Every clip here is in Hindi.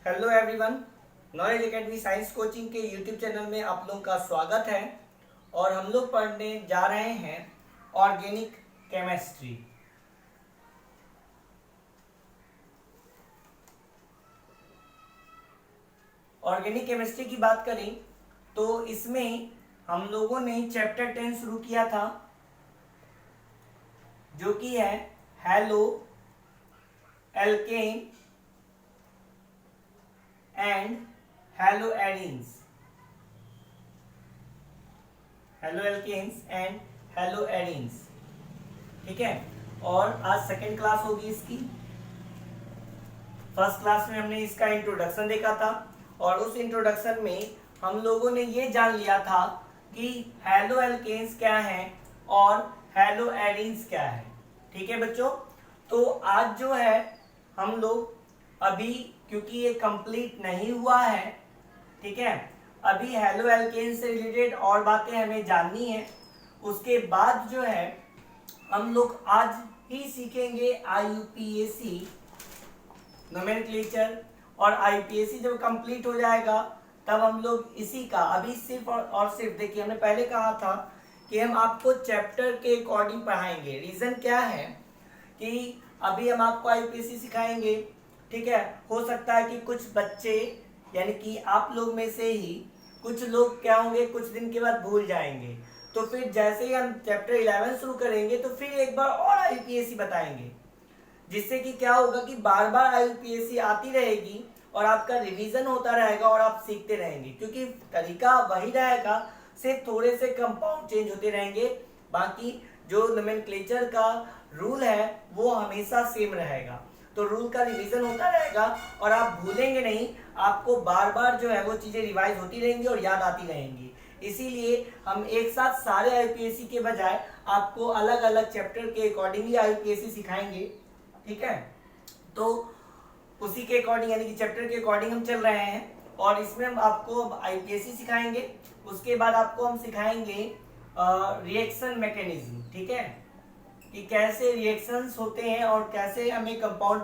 Hello everyone, knowledge academy science coaching के यूट्यूब चैनल में आप लोगों का स्वागत है। और हम लोग पढ़ने जा रहे हैं ऑर्गेनिक केमिस्ट्री। ऑर्गेनिक केमिस्ट्री की बात करें तो इसमें हम लोगों ने चैप्टर 10 शुरू किया था, जो कि है haloalkane and haloarenes. Haloalkanes and haloarenes, ठीक है। और आज सेकेंड क्लास होगी इसकी। फर्स्ट क्लास में हमने इसका इंट्रोडक्शन देखा था और उस इंट्रोडक्शन में हम लोगों ने ये जान लिया था कि हैलो एल्केन्स क्या है और हैलो एडीन्स क्या है, ठीक है बच्चों। तो आज जो है हम लोग अभी, क्योंकि ये कंप्लीट नहीं हुआ है, ठीक है, अभी हैलो एल्केन से रिलेटेड और बातें हमें जाननी है। उसके बाद जो है हम लोग आज ही सीखेंगे IUPAC नोमेनक्लेचर, और IUPAC जब कंप्लीट हो जाएगा तब हम लोग इसी का अभी सिर्फ और सिर्फ देखिए, हमने पहले कहा था कि हम आपको चैप्टर के अकॉर्डिंग पढ़ाएंगे। रीजन क्या है कि अभी हम आपको IUPAC सिखाएंगे, ठीक है। हो सकता है कि कुछ बच्चे यानी कि आप लोग में से ही कुछ लोग क्या होंगे, कुछ दिन के बाद भूल जाएंगे। तो फिर जैसे ही हम चैप्टर 11 शुरू करेंगे तो फिर एक बार और IUPAC बताएंगे, जिससे कि क्या होगा कि बार बार IUPAC आती रहेगी और आपका रिवीजन होता रहेगा और आप सीखते रहेंगे, क्योंकि तरीका वही रहेगा, सिर्फ थोड़े से कंपाउंड चेंज होते रहेंगे। बाकी जो नोमेनक्लेचर का रूल है वो हमेशा सेम रहेगा। तो रूल का रिवीजन होता रहेगा और आप भूलेंगे नहीं, आपको बार बार जो है वो चीजें रिवाइज होती रहेंगी और याद आती रहेंगी। इसीलिए हम एक साथ सारे IUPAC के बजाय आपको अलग अलग चैप्टर के अकॉर्डिंगली IUPAC सिखाएंगे, ठीक है। तो उसी के अकॉर्डिंग यानी कि चैप्टर के अकॉर्डिंग हम चल रहे हैं और इसमें हम आपको IUPAC सिखाएंगे। उसके बाद आपको हम सिखाएंगे रिएक्शन मैकेनिज्म, ठीक है, कि कैसे रिएक्शंस होते हैं और कैसे हमें कंपाउंड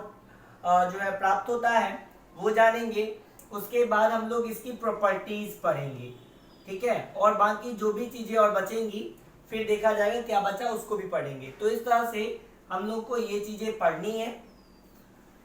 जो है प्राप्त होता है वो जानेंगे। उसके बाद हम लोग इसकी प्रॉपर्टीज पढ़ेंगे, ठीक है, और बाकी जो भी चीजें और बचेंगी फिर देखा जाएगा क्या बचा उसको भी पढ़ेंगे। तो इस तरह से हम लोग को ये चीजें पढ़नी है।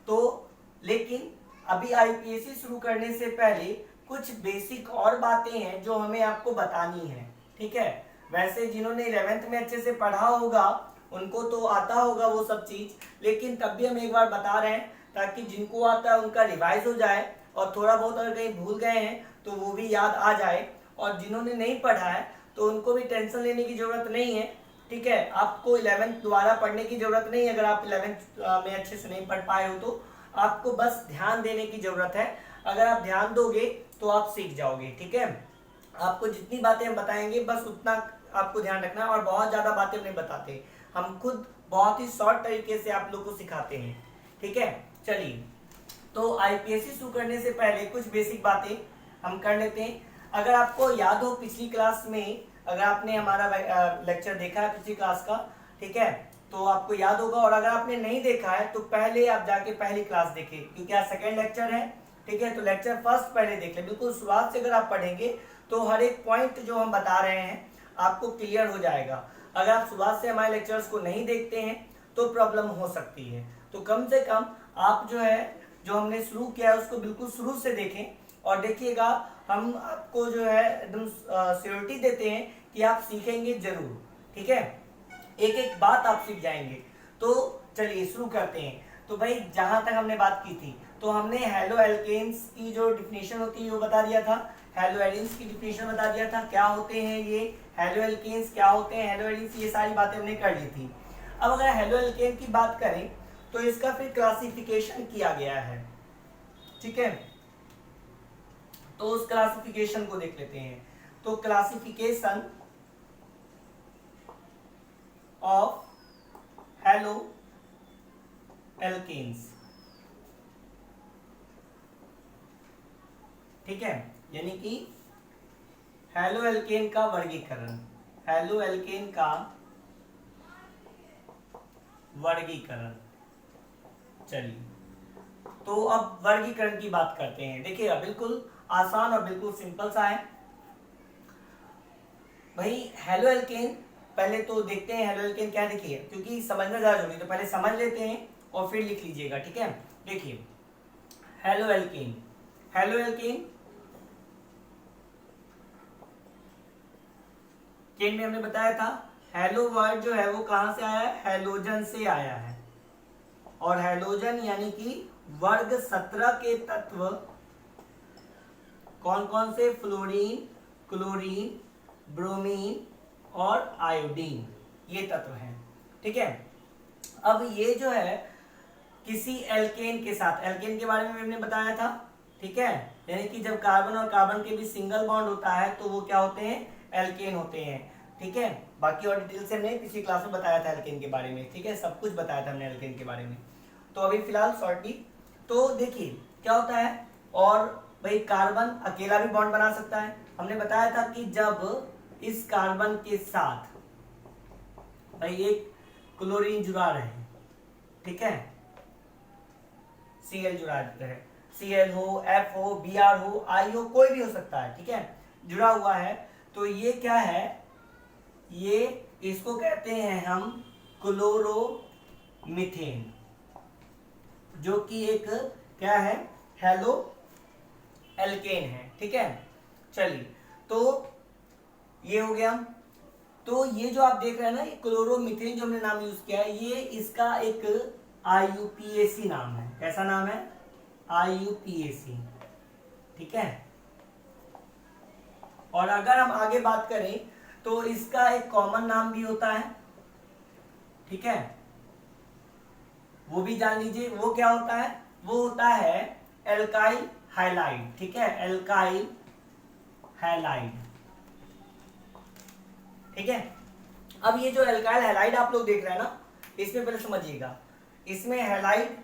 तो लेकिन अभी IUPAC शुरू करने से पहले कुछ बेसिक और बातें हैं जो हमें आपको बतानी है, ठीक है। वैसे जिन्होंने 11th में अच्छे से पढ़ा होगा उनको तो आता होगा वो सब चीज, लेकिन तब भी हम एक बार बता रहे हैं ताकि जिनको आता है उनका रिवाइज हो जाए और थोड़ा बहुत अगर कहीं भूल गए हैं तो वो भी याद आ जाए। और जिन्होंने नहीं पढ़ा है तो उनको भी टेंशन लेने की जरूरत नहीं है, ठीक है। आपको 11th दोबारा पढ़ने की जरूरत नहीं है। अगर आप 11th में अच्छे से नहीं पढ़ पाए हो तो आपको बस ध्यान देने की जरूरत है। अगर आप ध्यान दोगे तो आप सीख जाओगे, ठीक है। आपको जितनी बातें हम बताएंगे बस उतना आपको ध्यान रखना है, और बहुत ज्यादा बातें नहीं बताते, हम खुद बहुत ही शॉर्ट तरीके से आप लोग को सिखाते हैं, ठीक है। चलिए, तो IUPAC शुरू करने से पहले कुछ बेसिक बातें हम कर लेते हैं। अगर आपको याद हो पिछली क्लास में, अगर आपने हमारा लेक्चर देखा है पिछली क्लास का, ठीक है, तो आपको याद होगा। और अगर आपने नहीं देखा है तो पहले आप जाके पहली क्लास देखें, क्योंकि आज सेकेंड लेक्चर है, ठीक है। तो लेक्चर फर्स्ट पहले देख ले, बिल्कुल शुरुआत से अगर आप पढ़ेंगे तो हर एक पॉइंट जो हम बता रहे हैं आपको क्लियर हो जाएगा। अगर आप शुरुआत से हमारे लेक्चर्स को नहीं देखते हैं तो प्रॉब्लम हो सकती है। तो कम से कम आप जो है जो हमने शुरू किया है उसको बिल्कुल शुरू से देखें और देखिएगा, हम आपको जो है एकदम श्योरिटी देते हैं कि आप सीखेंगे जरूर, ठीक है। एक एक बात आप सीख जाएंगे। तो चलिए शुरू करते हैं। तो भाई जहां तक हमने बात की थी तो हमने हैलो एल्केन्स की जो डिफिनेशन होती है वो बता दिया था, हैलो एडीन्स की डिफिनेशन बता दिया था, क्या होते हैं ये हैलो एल्केन्स, क्या होते हैं हैलो एडीन्स, ये सारी बातें हमने कर ली थी। अब अगर हैलो एल्केन की बात करें तो इसका फिर क्लासिफिकेशन किया गया है, ठीक है। तो उस क्लासिफिकेशन को देख लेते हैं। तो क्लासिफिकेशन ऑफ हैलो एल्केन्स, ठीक है, यानी कि हैलो एल्केन का वर्गीकरण, हैलो एल्केन का वर्गीकरण। चलिए तो अब वर्गीकरण की बात करते हैं। देखिए बिल्कुल आसान और बिल्कुल सिंपल सा है भाई। हेलो एल्केन, पहले तो देखते हैं हेलो एल्केन क्या। देखिए क्योंकि समझना ज्यादा जरूरी, तो पहले समझ लेते हैं और फिर लिख लीजिएगा, ठीक है। देखिए halo alkane, halo alkane chain में हमने बताया था हेलो वर्ड जो है वो कहां से आया है, हेलोजन से आया है। और हेलोजन यानी कि वर्ग 17 के तत्व कौन कौन से, फ्लोरीन, क्लोरीन, ब्रोमीन और आयोडीन, ये तत्व हैं, ठीक है। अब ये जो है किसी एल्केन के साथ, एल्केन के बारे में हमने बताया था, ठीक है, यानी कि जब कार्बन और कार्बन के बीच सिंगल बॉन्ड होता है तो वो क्या होते हैं, एल्केन होते हैं, ठीक है। बाकी और डिटेल से हमने पिछली क्लास में बताया था एल्केन के बारे में, ठीक है, सब कुछ बताया था हमने एल्केन के बारे में। तो अभी फिलहाल शॉर्टली तो देखिए क्या होता है। और भाई कार्बन अकेला भी बॉन्ड बना सकता है। हमने बताया था कि जब इस कार्बन के साथ भाई एक क्लोरीन जुड़ा रहे, ठीक है, Cl जुड़ा रहे, Cl हो, F हो, Br हो, I हो, कोई भी हो सकता है, ठीक है, जुड़ा हुआ है, तो ये क्या है, ये इसको कहते हैं हम क्लोरोमीथेन, जो कि एक क्या है, हेलो एल्केन है, ठीक है। चलिए तो ये हो गया। तो ये जो आप देख रहे हैं ना, ये क्लोरोमीथेन जो हमने नाम यूज किया है, ये इसका एक IUPAC नाम है। कैसा नाम है, IUPAC, ठीक है। और अगर हम आगे बात करें तो इसका एक कॉमन नाम भी होता है, ठीक है, वो भी जान लीजिए। वो क्या होता है, वो होता है एल्काइल हाइलाइड, ठीक है, एल्काइल हाइलाइड, ठीक है। अब ये जो एल्काइल हैलाइड आप लोग देख रहे हैं ना, इसमें पहले समझिएगा, इसमें हैलाइड,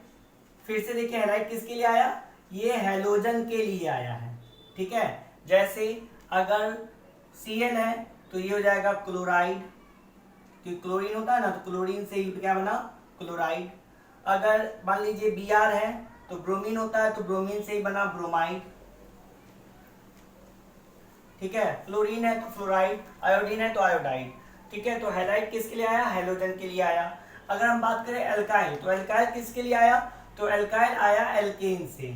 फिर से देखिए हैलाइड किसके लिए आया, ये हैलोजन के लिए आया है, ठीक है। जैसे अगर Cl है तो ये हो जाएगा क्लोराइड, क्योंकि क्लोरीन होता है ना, तो क्लोरीन से ही क्या बना, क्लोराइड। अगर मान लीजिए Br है तो ब्रोमीन होता है, तो ब्रोमीन से ही बना ब्रोमाइड, ठीक है। फ्लोरीन है तो फ्लोराइड, आयोडीन है तो आयोडाइड, ठीक है। तो हैलाइड किसके लिए आया, हैलोजन के लिए आया। अगर हम बात करें एल्काइल, तो एल्काइल किसके लिए आया, तो एल्काइल आया एल्केन से।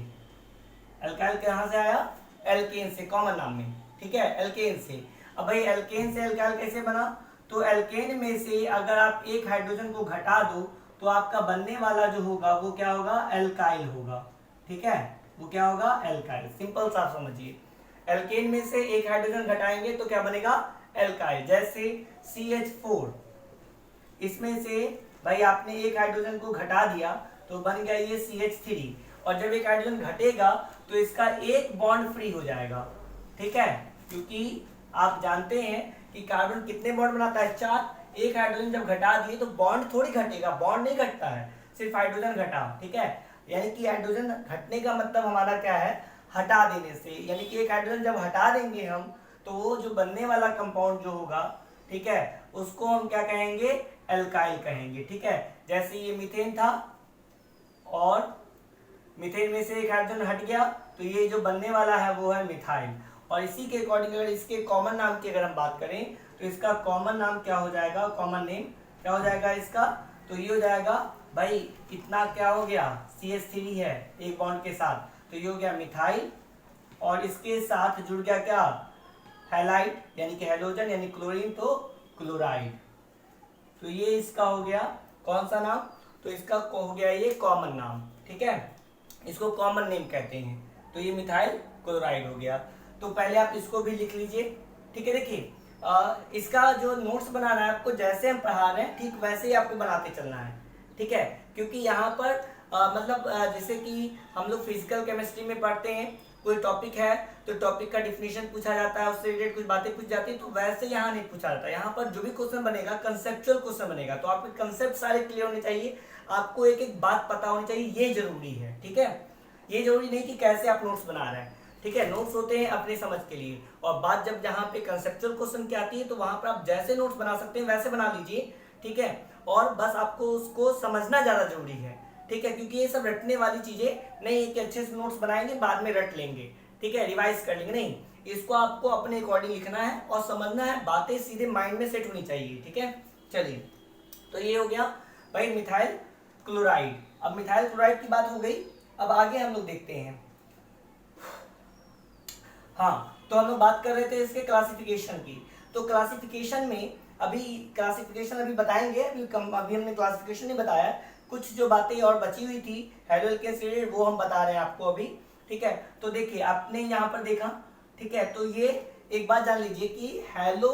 एल्काइल कहां से आया, एल्केन से, कॉमन नाम में, ठीक है, एल्केन से। अब भाई एल्केन से एल्काइल कैसे बना, तो एल्केन में से अगर आप एक हाइड्रोजन को घटा दो तो आपका बनने वाला जो होगा वो क्या होगा, एल्काइल होगा, ठीक है, वो क्या होगा, एल्काइल। सिंपल सा समझिए, एल्केन में से एक हाइड्रोजन घटाएंगे तो क्या बनेगा, एल्काइल। जैसे CH4, इसमें से भाई आपने एक हाइड्रोजन को घटा दिया तो बन गया ये CH3, और जब एक हाइड्रोजन घटेगा तो इसका एक बॉन्ड फ्री हो जाएगा, ठीक है, क्योंकि आप जानते हैं कि कार्बन कितने बॉन्ड बनाता है, 4। एक हाइड्रोजन जब घटा दिए तो बॉन्ड थोड़ी घटेगा, बॉन्ड नहीं घटता है, सिर्फ हाइड्रोजन घटा, ठीक है। यानी कि हाइड्रोजन घटने का मतलब हमारा क्या है, हटा देने से, यानी कि एक हाइड्रोजन जब हटा देंगे हम तो वो जो बनने वाला कंपाउंड जो होगा, ठीक है, उसको हम क्या कहेंगे, एल्काइल कहेंगे, ठीक है। जैसे ये मीथेन था और मीथेन में से एक हाइड्रोजन हट गया तो ये जो बनने वाला है वो है मिथाइल। और इसी के अकॉर्डिंग अगर इसके कॉमन नाम की अगर हम बात करें तो इसका कॉमन नाम क्या हो जाएगा, कॉमन नेम क्या हो जाएगा इसका, तो ये हो जाएगा भाई इतना क्या हो गया, CH3 है एक बॉन्ड के साथ, तो ये हो गया मिथाइल, और इसके साथ जुड़ गया क्या, हैलाइड यानी कि हैलोजन यानी क्लोरीन, तो क्लोराइड। तो ये इसका हो गया कौन सा नाम, तो इसका हो गया ये कॉमन नाम, ठीक है, इसको कॉमन नेम कहते हैं। तो ये मिथाइल क्लोराइड हो गया। तो पहले आप इसको भी लिख लीजिए, ठीक है। देखिए इसका जो नोट्स बनाना है आपको, जैसे हम पढ़ा रहे हैं ठीक वैसे ही आपको बनाते चलना है, ठीक है, क्योंकि यहाँ पर जैसे कि हम लोग फिजिकल केमिस्ट्री में पढ़ते हैं, कोई टॉपिक है तो टॉपिक का डिफिनेशन पूछा जाता है, उससे रिलेटेड कुछ बातें पूछ जाती है, तो वैसे यहाँ नहीं पूछा जाता। यहाँ पर जो भी क्वेश्चन बनेगा कंसेप्चुअल क्वेश्चन बनेगा, तो आपके कंसेप्ट सारे क्लियर होने चाहिए, आपको एक एक बात पता होनी चाहिए, ये जरूरी है, ठीक है। ये जरूरी नहीं कि कैसे आप नोट्स बना रहे हैं, ठीक है, नोट्स होते हैं अपनी समझ के लिए, और बात जब जहाँ पे कंसेप्चुअल क्वेश्चन की आती है तो वहां पर आप जैसे नोट्स बना सकते हैं वैसे बना लीजिए, ठीक है। और बस आपको उसको समझना ज्यादा जरूरी है, ठीक है, क्योंकि ये सब रटने वाली चीजें नहीं है कि अच्छे से नोट्स बनाएंगे बाद में रट लेंगे, ठीक है, रिवाइज कर लेंगे, नहीं, इसको आपको अपने अकॉर्डिंग लिखना है और समझना है, बातें सीधे माइंड में सेट होनी चाहिए, ठीक है। चलिए, तो ये हो गया भाई मिथाइल क्लोराइड। अब मिथाइल क्लोराइड की बात हो गई, अब आगे हम लोग देखते हैं। हाँ, तो हम लोग बात कर रहे थे इसके क्लासिफिकेशन की। तो क्लासिफिकेशन में अभी बताएंगे, अभी हमने क्लासिफिकेशन नहीं बताया, कुछ जो बातें और बची हुई थी हेलो एल्केन से रिलेटेड वो हम बता रहे हैं आपको अभी, ठीक है। तो देखिए आपने यहाँ पर देखा, ठीक है, तो ये एक बात जान लीजिए कि हेलो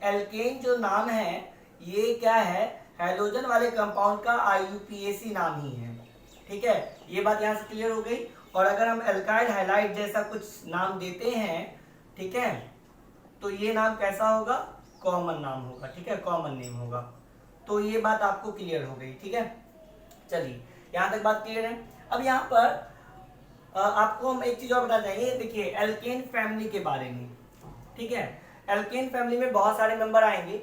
एल्केन जो नाम है ये क्या है, हेलोजन वाले कंपाउंड का IUPAC नाम ही है, ठीक है, ये बात यहाँ से क्लियर हो गई। और अगर हम एल्काइल हाइलाइट जैसा कुछ नाम देते हैं, ठीक है, तो ये नाम कैसा होगा, कॉमन नाम होगा, ठीक है, कॉमन नेम होगा। तो ये बात आपको क्लियर हो गई, ठीक है। चलिए, यहाँ तक बात क्लियर है। अब यहाँ पर आपको हम एक चीज और बता देंगे, देखिए एल्केन फैमिली के बारे में, ठीक है। एल्केन फैमिली में बहुत सारे मेंबर आएंगे,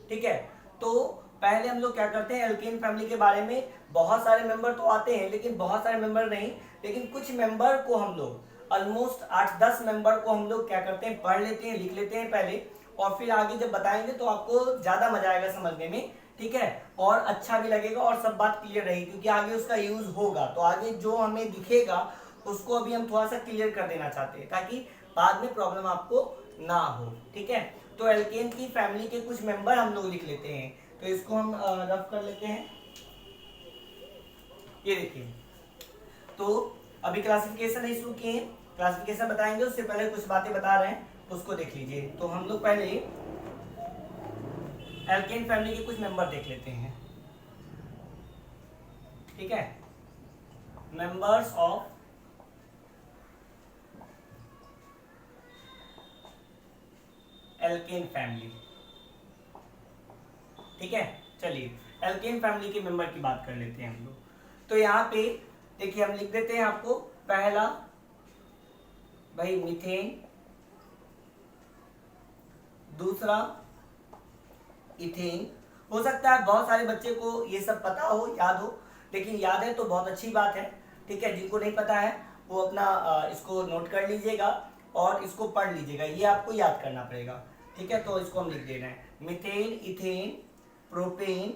ठीक है। तो पहले हम लोग क्या करते हैं, एल्केन फैमिली के बारे में बहुत सारे मेंबर तो आते हैं लेकिन बहुत सारे मेंबर नहीं, लेकिन कुछ मेंबर को हम लोग ऑलमोस्ट 8-10 मेंबर को हम लोग क्या करते हैं, पढ़ लेते हैं, लिख लेते हैं पहले, और फिर आगे जब बताएंगे तो आपको ज्यादा मजा आएगा समझने में, ठीक है, और अच्छा भी लगेगा और सब बात क्लियर रहेगी, क्योंकि आगे उसका यूज होगा। तो आगे जो हमें दिखेगा उसको अभी हम थोड़ा सा क्लियर कर देना चाहते हैं ताकि बाद में प्रॉब्लम आपको ना हो, ठीक है। तो एल्केन की फैमिली के कुछ मेंबर हम लोग लिख लेते हैं, तो इसको हम रफ कर लेते हैं। ये देखिए, तो अभी क्लासिफिकेशन नहीं शुरू किए हैं, क्लासिफिकेशन बताएंगे, उससे पहले कुछ बातें बता रहे हैं, उसको देख लीजिए। तो हम लोग पहले एल्केन फैमिली के कुछ मेंबर देख लेते हैं, ठीक है। मेंबर्स ऑफ एल्केन फैमिली, ठीक है। चलिए, एल्केन फैमिली के मेंबर की बात कर लेते हैं हम लोग। तो यहाँ पे देखिए हम लिख देते हैं आपको, पहला भाई मीथेन, दूसरा इथेन। हो सकता है बहुत सारे बच्चे को ये सब पता हो, याद हो, लेकिन याद है तो बहुत अच्छी बात है, ठीक है। जिनको नहीं पता है वो अपना इसको नोट कर लीजिएगा और इसको पढ़ लीजिएगा, ये आपको याद करना पड़ेगा, ठीक है। तो इसको हम लिख दे रहे हैं, मीथेन, इथेन, प्रोपेन।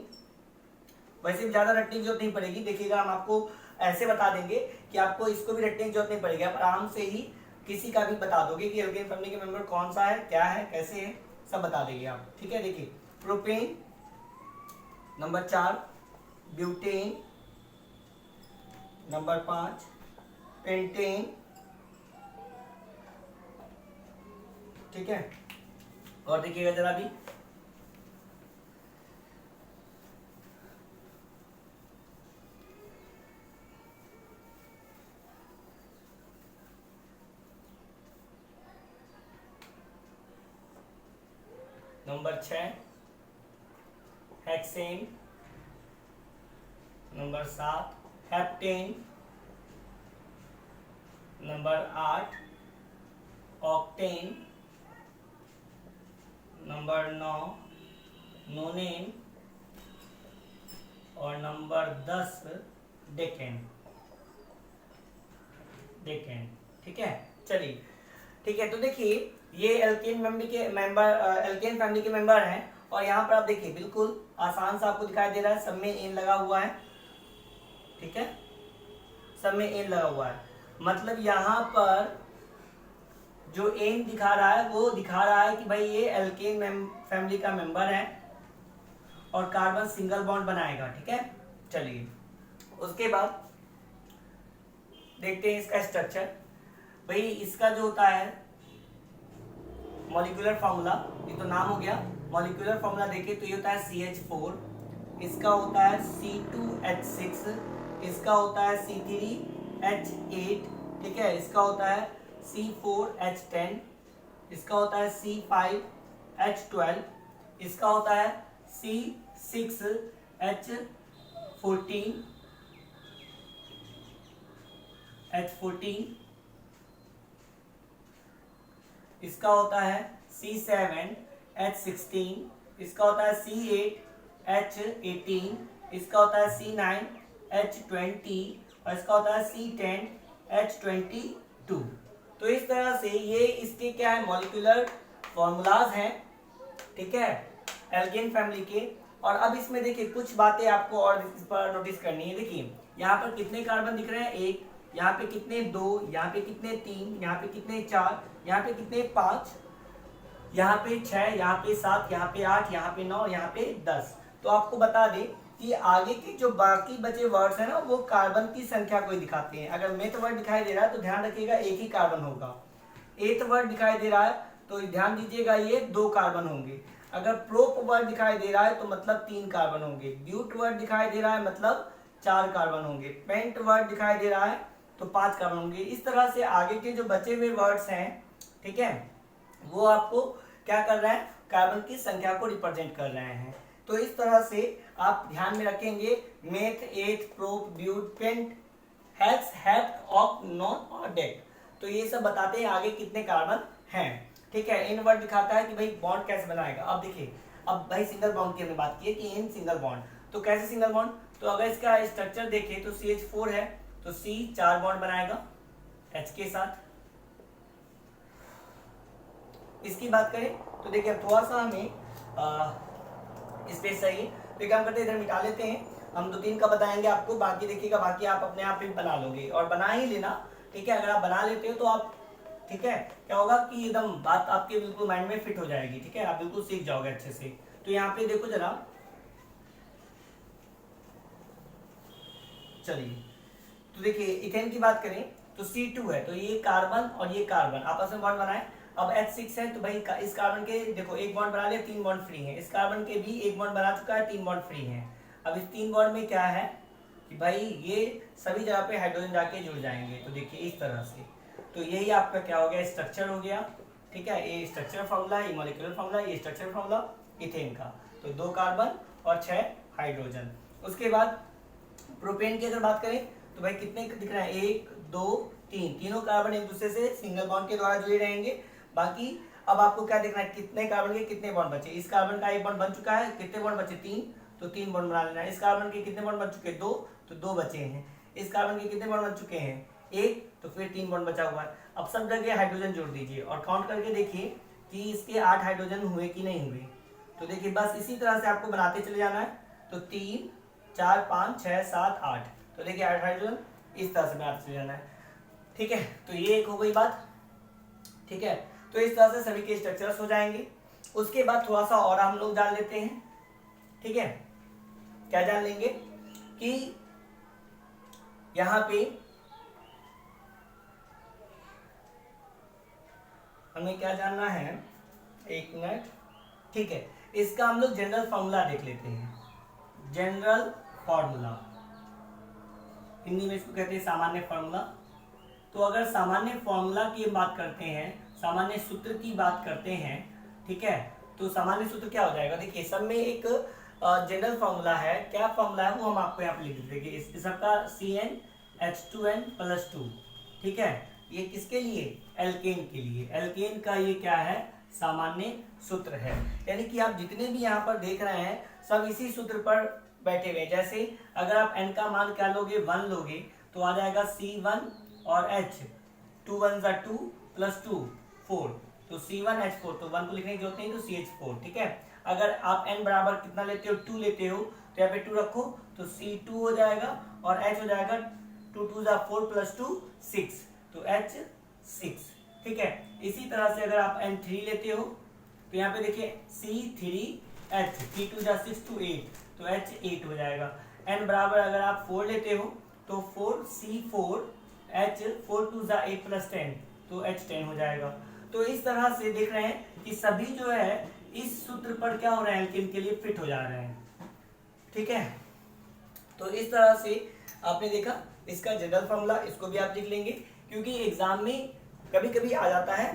वैसे ज्यादा रटने की जरूरत नहीं पड़ेगी, देखिएगा हम आपको ऐसे बता देंगे कि आपको इसको भी रटने की जरूरत नहीं पड़ेगी, आप आराम से ही किसी का भी बता दोगे कि एल्केन फैमिली के मेंबर कौन सा है, क्या है, कैसे है, सब बता देंगे आप, ठीक है। देखिए propane, number 4 butane, number 5 pentane, ठीक है। और देखिएगा जरा भी, number 6 hexane, number 7 heptane, number 8 octane, number 9 नोनेन और नंबर 10 डेकेन, ठीक है। चलिए, ठीक है, तो देखिए ये एल्केन फैमिली के मेंबर हैं, और यहाँ पर आप देखिए बिल्कुल आसान सा आपको दिखाई दे रहा है, सब में एन लगा हुआ है, ठीक है, सब में एन लगा हुआ है, मतलब यहाँ पर जो एन दिखा रहा है वो दिखा रहा है कि भाई ये एल्केन फैमिली का मेंबर है और कार्बन सिंगल बॉन्ड बनाएगा, ठीक है। चलिए, उसके बाद देखते हैं इसका स्ट्रक्चर। भाई इसका जो होता है मॉलिक्यूलर फार्मूला, ये तो नाम हो गया, मॉलिक्यूलर फार्मूला देखें तो ये होता है CH4, इसका होता है C2H6, इसका होता है C3H8, ठीक है, इसका होता है C4H10, इसका होता है C5H12, इसका होता है C6H14, इसका होता है C7H16, इसका होता है C8H18, इसका होता है C9 H20 और इसका होता है C10H22। तो इस तरह से ये इसके क्या है मॉलिक्यूलर फॉर्मूलाज हैं, ठीक है, एल्केन फैमिली के। और अब इसमें देखिए कुछ बातें आपको और इस पर नोटिस करनी है। देखिए यहाँ पर कितने कार्बन दिख रहे हैं, एक, यहाँ पे कितने, दो, यहाँ पे कितने, तीन, यहाँ पे कितने, चार, यहाँ पे कितने, पांच, यहाँ पे 6, यहाँ पे 7, यहाँ पे 8, यहाँ पे 9, यहाँ पे 10। तो आपको बता दें कि आगे के जो बाकी बचे वर्ड्स हैं ना वो कार्बन की संख्या को ही दिखाते हैं। अगर मेथ वर्ड दिखाई दे रहा है तो ध्यान रखिएगा एक ही कार्बन होगा। एथ वर्ड दिखाई दे रहा है तो ध्यान दीजिएगा ये 2 कार्बन होंगे। अगर प्रोप वर्ड दिखाई दे रहा है तो मतलब 3 कार्बन होंगे। ब्यूट वर्ड दिखाई दे रहा है मतलब 4 कार्बन होंगे। पेंट वर्ड दिखाई दे रहा है तो 5 कार्बन होंगे। इस तरह से आगे के जो बचे हुए वर्ड्स हैं, ठीक है, वो आपको क्या कर रहे हैं, कार्बन की संख्या को रिप्रेजेंट कर रहे हैं। तो इस तरह से आप ध्यान में रखेंगे meth, eth, prop, but, pent, hex, hept, oct, non और डेक। तो ये सब बताते हैं आगे कितने कार्बन हैं, ठीक है। इन वर्ड दिखाता है कि भाई बॉन्ड कैसे बनाएगा। अब देखिए, अब भाई सिंगल बॉन्ड की हमने बात की है कि इन सिंगल बॉन्ड, तो कैसे सिंगल बॉन्ड, तो अगर इसका स्ट्रक्चर देखें तो CH4 है तो C 4 बॉन्ड बनाएगा H के साथ। इसकी बात करें तो देखिए थोड़ा सा हमें स्पेस चाहिए, तो काम करते हैं इधर मिटा लेते हैं। हम 2-3 का बताएंगे आपको, बाकी देखिएगा, बाकी आप अपने आप ही बना लोगे और बना ही लेना, ठीक है। अगर आप बना लेते हो तो आप, ठीक है, क्या होगा कि एकदम बात आपके बिल्कुल माइंड में फिट हो जाएगी, ठीक है, आप बिल्कुल सीख जाओगे अच्छे से। तो यहाँ पे देखो जरा, चलिए, तो देखिए इथेन की बात करें तो C2 है तो ये कार्बन और ये कार्बन आपस में बॉन्ड बनाए। अब H6 है तो भाई इस कार्बन के देखो एक बॉन्ड बना लिया, 3 बॉन्ड फ्री हैं। इस कार्बन के भी एक बॉन्ड बना चुका है, 3 बॉन्ड फ्री हैं। अब इस 3 बॉन्ड में क्या है कि भाई ये सभी जगह पे हाइड्रोजन जाके जुड़ जाएंगे। तो देखिए इस तरह से, तो यही आपका क्या हो गया, स्ट्रक्चर हो गया, ठीक है। ये स्ट्रक्चर फॉर्मूला, ये मॉलिक्यूलर फॉर्मूला, ये स्ट्रक्चर फॉर्मूला इथेन का। तो 2 कार्बन और 6 हाइड्रोजन। उसके बाद प्रोपेन की अगर बात करें तो भाई कितने दिख रहे हैं, 1, 2, 3, तीनों कार्बन एक दूसरे से सिंगल बॉन्ड के द्वारा जुड़े रहेंगे। बाकी अब आपको क्या देखना है, कितने कार्बन के कितने बॉन्ड बचे। इस कार्बन का एक बॉन्ड बन चुका है, कितने बॉन्ड बचे, 3, तो 3 बॉन्ड बना लेना है। इस कार्बन के कितने बॉन्ड बन चुके हैं, 2, तो 2 बचे हैं। इस कार्बन के कितने बॉन्ड बन चुके हैं, 1, तो फिर 3 बॉन्ड बचा हुआ है। अब सब जगह हाइड्रोजन जोड़ दीजिए और काउंट करके देखिए कि इसके 8 हाइड्रोजन हुए कि नहीं हुए। तो देखिए बस इसी तरह से आपको बनाते चले जाना है। तो 3, 4, 5, 6, 7, 8, तो देखिए 8 हाइड्रोजन इस तरह से बनाते चले जाना है, ठीक है। तो ये एक हो गई बात, ठीक है। तो इस तरह से सभी के स्ट्रक्चर्स हो जाएंगे। उसके बाद थोड़ा सा और हम लोग जान लेते हैं, ठीक है। क्या जान लेंगे कि यहां पे हमें क्या जानना है, एक मिनट, ठीक है। इसका हम लोग जनरल फॉर्मूला देख लेते हैं। जनरल फॉर्मूला, हिंदी में इसको कहते हैं सामान्य फॉर्मूला। तो अगर सामान्य फॉर्मूला की बात करते हैं, सामान्य सूत्र की बात करते हैं, ठीक है, तो सामान्य सूत्र क्या हो जाएगा, देखिए सब में एक जनरल फॉर्मूला है। क्या फॉर्मूला है वो हम आपको यहाँ पे लिख देंगे। इस सबका CnH2n+2, ठीक है। ये किसके लिए, एल्केन के लिए। एल्केन का ये क्या है, सामान्य सूत्र है। यानी कि आप जितने भी यहाँ पर देख रहे हैं सब इसी सूत्र पर बैठे हुए। जैसे अगर आप n का मान क्या लोगे, 1 लोगे तो आ जाएगा C1 और H, 2 1 2 + 2 4, तो C1H4, तो 1 को लिखने की जरूरत नहीं, तो CH4, ठीक है। अगर आप n बराबर कितना लेते हो, 2 लेते हो, तो यहाँ पे 2 रखो तो C2 हो जाएगा और H हो जाएगा 2 2 4 + 2 6, तो H6, ठीक है। इसी तरह से अगर आप N3 लेते हो तो यहाँ पे देखिए C3H, 3 2 6 2 8, तो H8 हो जाएगा। n बराबर अगर आप 4 लेते हो तो 4C4H, 4 2 8 + 10, तो H10 हो जाएगा। तो इस तरह से देख रहे हैं कि सभी जो है इस सूत्र पर क्या हो रहे हैं, एल्केन के लिए फिट हो जा रहे हैं, ठीक है। तो इस तरह से आपने देखा इसका जनरल फॉर्मूला, इसको भी आप लिख लेंगे क्योंकि एग्जाम में कभी कभी आ जाता है,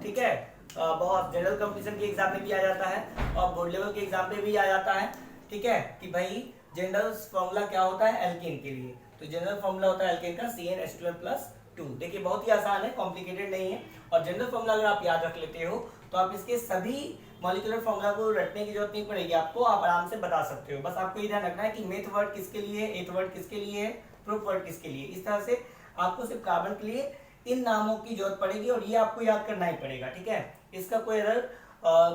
ठीक है। बहुत जनरल कंपटीशन के एग्जाम में भी आ जाता है और बोर्ड लेवल के एग्जाम में भी आ जाता है, ठीक है, कि भाई जनरल फॉर्मूला क्या होता है एल्केन के लिए। तो जनरल फॉर्मूला होता है एल्केन का CnH2n+2। देखिए बहुत ही आसान है, कॉम्प्लिकेटेड नहीं है। और जनरल फॉर्मूला अगर आप याद रख लेते हो तो आप इसके सभी मॉलिक्यूलर फॉर्मूला को रटने की जरूरत नहीं पड़ेगी आपको, आप आराम से बता सकते हो। बस आपको ये ध्यान रखना है कि मेथ वर्ड किसके लिए है, एथ वर्ड किसके लिए है, प्रूफ वर्ड किसके लिए। इस तरह से आपको सिर्फ कार्बन के लिए इन नामों की जरूरत पड़ेगी और ये आपको याद करना ही पड़ेगा, ठीक है। इसका कोई अदर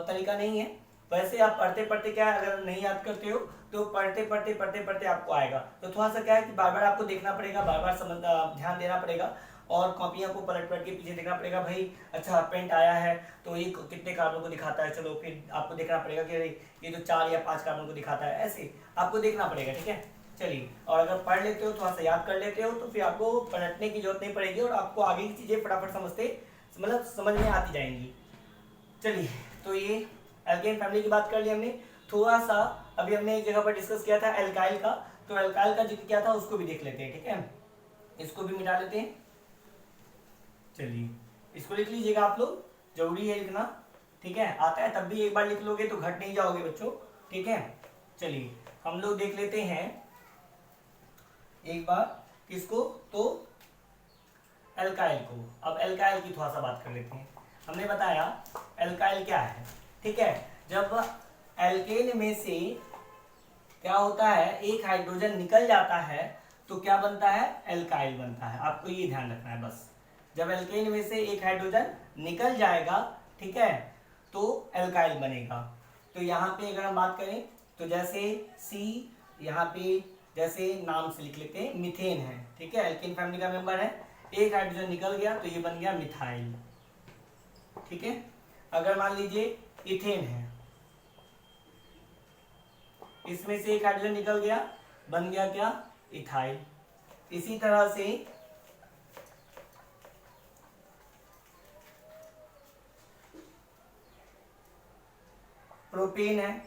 तरीका नहीं है। वैसे आप पढ़ते पढ़ते क्या अगर नहीं याद करते हो तो पढ़ते पढ़ते आपको आएगा। तो थोड़ा सा क्या है कि बार बार आपको देखना पड़ेगा, बार बार ध्यान देना पड़ेगा और कॉपियां को पलट के पीछे देखना पड़ेगा। भाई अच्छा पेंट आया है तो ये कितने कार्बन को दिखाता है, चलो फिर आपको देखना पड़ेगा कि ये तो 4 या 5 कार्बन को दिखाता है, ऐसे आपको देखना पड़ेगा, ठीक है। चलिए, और अगर पढ़ लेते हो थोड़ा सा याद कर लेते हो तो फिर आपको पलटने की जरूरत नहीं पड़ेगी और आपको आगे की चीजें फटाफट समझ में आती जाएंगी। चलिए, तो ये एल्केन फैमिली की बात कर ली हमने। थोड़ा सा अभी हमने एक जगह पर डिस्कस किया था एल्काइल का, तो एल्काइल का जिक्र किया था उसको भी देख लेते हैं, ठीक है। इसको भी मिटा लेते हैं। चलिए, इसको लिख लीजिएगा आप लोग, जरूरी है लिखना, ठीक है। आता है तब भी एक बार लिख लोगे तो घट नहीं जाओगे बच्चों, ठीक है। चलिए, हम लोग देख लेते हैं एक बार किसको, तो एल्काइल को। अब एल्काइल की थोड़ा सा बात कर लेते हैं। हमने बताया एल्काइल क्या है, ठीक है। जब एल्केन में से क्या होता है, एक हाइड्रोजन निकल जाता है तो क्या बनता है, एल्काइल बनता है। आपको ये ध्यान रखना है बस। जब एल्केन में से एक हाइड्रोजन निकल जाएगा, ठीक है, तो एल्काइल बनेगा। तो यहाँ पे अगर हम बात करें तो जैसे सी, यहाँ पे जैसे नाम से लिख लेते हैं मीथेन है, ठीक है, एल्केन फैमिली का मेंबर है। एक हाइड्रोजन निकल गया तो ये बन गया मिथाइल, ठीक है। अगर मान लीजिए इथेन है, इसमें से एक हाइड्रोजन निकल गया, बन गया क्या, इथाइल। इसी तरह से प्रोपेन है,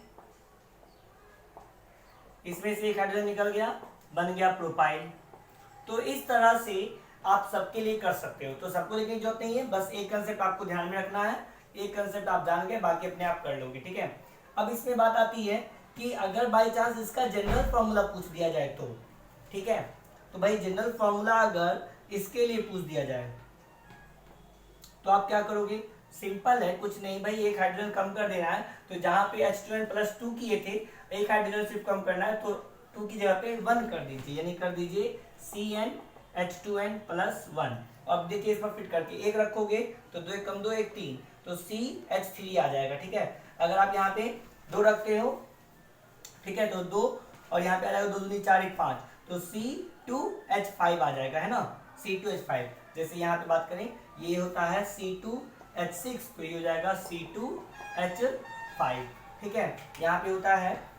इसमें से एक हाइड्रोजन निकल गया, बन गया प्रोपाइल। तो इस तरह से आप सबके लिए कर सकते हो। तो सबको लिखने की जरूरत नहीं है, बस एक कंसेप्ट आपको ध्यान में रखना है, एक कंसेप्ट आप जान गए, बाकी अपने आप कर लोगे, ठीक है। अब इसमें बात आती है कि अगर बाई चांस इसका जनरल फॉर्मूला पूछ दिया जाए तो, ठीक है, तो भाई जनरल फॉर्मूला अगर इसके लिए पूछ दिया जाए तो आप क्या करोगे, सिंपल है, कुछ नहीं भाई, एक हाइड्रोजन कम कर देना है। तो जहां पे H2n+2 किए थे, एक हाइड्रोजन सिर्फ कम करना है, तो 2 की जगह पे 1 कर दीजिए, यानी कर दीजिए CnH2n+1। अब देखिए इस पर फिट करके एक रखोगे तो 2 1 कम 2 1 3, तो CH3 आ जाएगा, ठीक है। अगर आप यहाँ पे 2 रखते हो, ठीक है, तो 2 और यहाँ पे आ जाएगा 2 दूनी 4 1 5, तो C2H5 आ जाएगा, है ना, C2H5। जैसे यहाँ पे बात करें, ये होता है C2H6, तो ये हो जाएगा C2H5, ठीक है। यहाँ पे होता है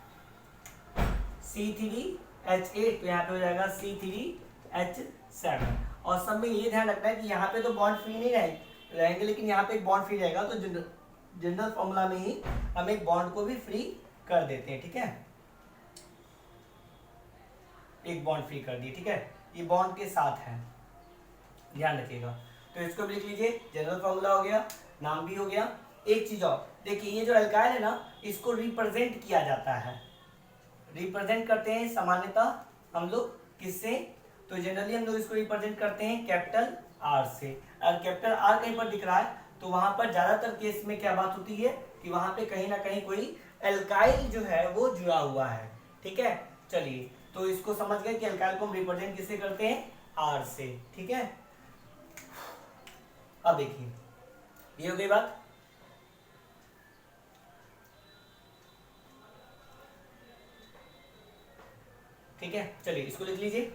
C3H8, तो यहाँ पे हो जाएगा C3H7। और सब में ये ध्यान रखना है कि यहाँ पे तो बॉन्ड फ्री नहीं रहेंगे, लेकिन यहाँ पे एक बॉन्ड फ्री रहेगा, तो जनरल फॉर्मूला में ही हम एक बॉन्ड को भी फ्री कर देते हैं, ठीक है। एक बॉन्ड फ्री कर दिए, ठीक है, ये बॉन्ड के साथ है, ध्यान रखिएगा। तो इसको भी लिख लीजिए, जनरल फॉर्मूला हो गया, नाम भी हो गया। एक चीज और देखिए, ये जो एल्काइल है ना, इसको रिप्रेजेंट किया जाता है, रिप्रेजेंट करते हैं सामान्यतः हम लोग किससे, तो जनरली हम लोग इसको रिप्रेजेंट करते हैं कैपिटल आर से। अगर कैपिटल आर कहीं पर दिख रहा है तो वहां पर ज्यादातर केस में क्या बात होती है कि वहां पे कहीं ना कहीं कोई एल्काइल जो है वो जुड़ा हुआ है, ठीक है। चलिए, तो इसको समझ गए कि एल्काइल को हम रिप्रेजेंट किससे करते हैं, आर से, ठीक है। अब देखिए, ये हो गई बात। ठीक है, चलिए इसको लिख लीजिए।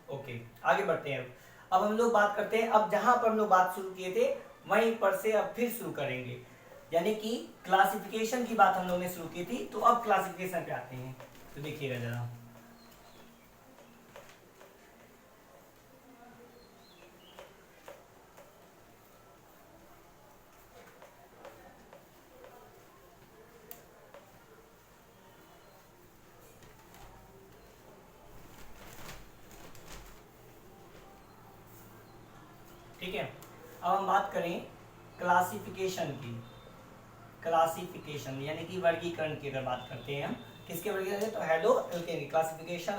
ओके, आगे बढ़ते हैं। अब हम लोग बात करते हैं, अब जहां पर हम लोग बात शुरू किए थे वहीं पर से अब फिर शुरू करेंगे, यानी कि क्लासिफिकेशन की बात हम लोगों ने शुरू की थी, तो अब क्लासिफिकेशन पे आते हैं। तो देखिएगा जरा, ठीक है। अब हम बात करें क्लासिफिकेशन की, क्लासिफिकेशन यानी कि वर्गीकरण की अगर बात करते हैं हम, किसके वर्गीकरण, तो halo alkane, classification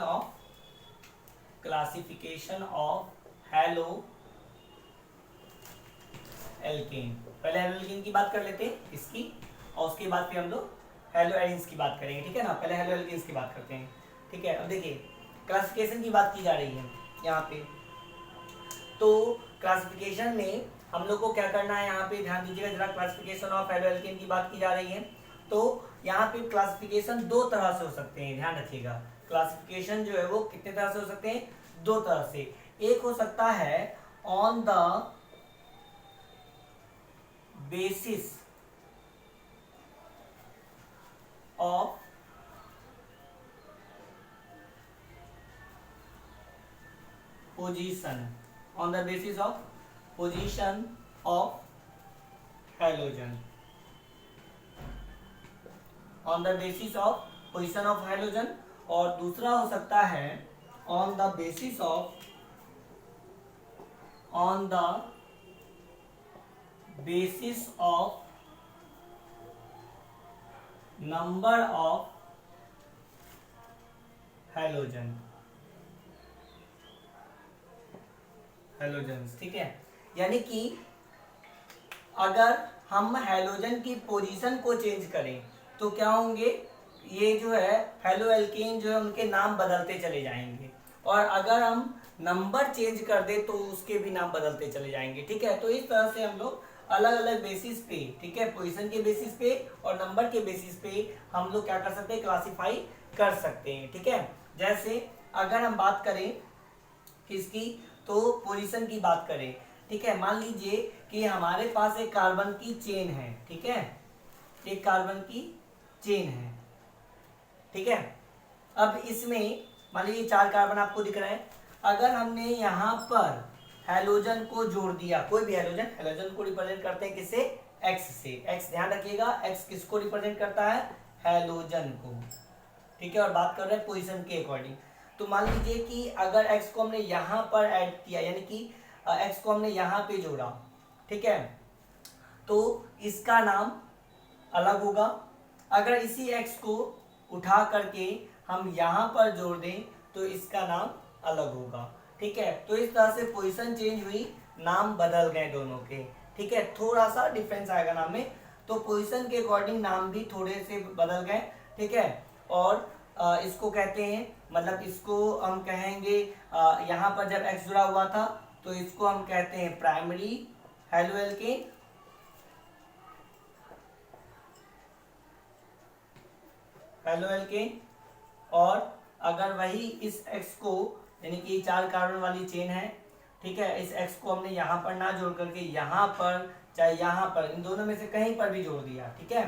of halo alkane. पहले हेलो एल्केन की बात कर लेते हैं इसकी। और उसके बाद फिर हम लोग हेलो एल्केन्स की बात करेंगे, ठीक है ना। पहले हेलो एल्केन्स की बात करते हैं, ठीक है। अब देखिए क्लासिफिकेशन की बात की जा रही है यहाँ पे। तो क्लासिफिकेशन में हम लोग को क्या करना है, यहाँ पे ध्यान दीजिएगा जरा। क्लासिफिकेशन ऑफ हेलो एल्केन की बात की जा रही है। तो यहाँ पे क्लासिफिकेशन दो तरह से हो सकते हैं, ध्यान रखिएगा। क्लासिफिकेशन जो है वो कितने तरह से हो सकते हैं, दो तरह से। एक हो सकता है on the basis of position, on the basis of position of halogen, on the basis of position of halogen। और दूसरा हो सकता है on the basis of number of halogens, ठीक है। यानी कि अगर हम हैलोजन की पोजीशन को चेंज करें तो क्या होंगे, ये जो है हेलो एल्केन जो है उनके नाम बदलते चले जाएंगे। और अगर हम नंबर चेंज कर दे तो उसके भी नाम बदलते चले जाएंगे, ठीक है। तो इस तरह से हम लोग अलग अलग बेसिस पे, ठीक है, पोजीशन के बेसिस पे और नंबर के बेसिस पे हम लोग क्या कर सकते हैं, क्लासिफाई कर सकते हैं, ठीक है। जैसे अगर हम बात करें किसकी, तो पोजीशन की बात करें, ठीक है। मान लीजिए कि हमारे पास एक कार्बन की चेन है, ठीक है, एक कार्बन की चेन है, ठीक है। अब इसमें मान लीजिए 4 कार्बन आपको दिख रहा है। अगर हमने यहाँ पर हैलोजन को जोड़ दिया, कोई भी हैलोजन को रिप्रेजेंट करते हैं किससे, एक्स से। एक्स ध्यान रखिएगा, एक्स किसको रिप्रेजेंट करता है, हैलोजन को, ठीक है। और बात कर रहे हैं पोजीशन के अकॉर्डिंग। तो मान लीजिए कि अगर x को हमने यहाँ पर ऐड किया, यानी कि x को हमने यहाँ पे जोड़ा, ठीक है, तो इसका नाम अलग होगा। अगर इसी x को उठा करके हम यहाँ पर जोड़ दें तो इसका नाम अलग होगा, ठीक है। तो इस तरह से पोजीशन चेंज हुई, नाम बदल गए दोनों के, ठीक है। थोड़ा सा डिफरेंस आएगा नाम में, तो पोजीशन के अकॉर्डिंग नाम भी थोड़े से बदल गए, ठीक है। और इसको कहते हैं, मतलब इसको हम कहेंगे, यहाँ पर जब X जुड़ा हुआ था तो इसको हम कहते हैं प्राइमरी हेलो एल्केन, और अगर वही इस X को, यानी कि 4 कार्बन वाली चेन है, ठीक है, इस X को हमने यहाँ पर ना जोड़ करके यहाँ पर, चाहे यहाँ पर, इन दोनों में से कहीं पर भी जोड़ दिया, ठीक है,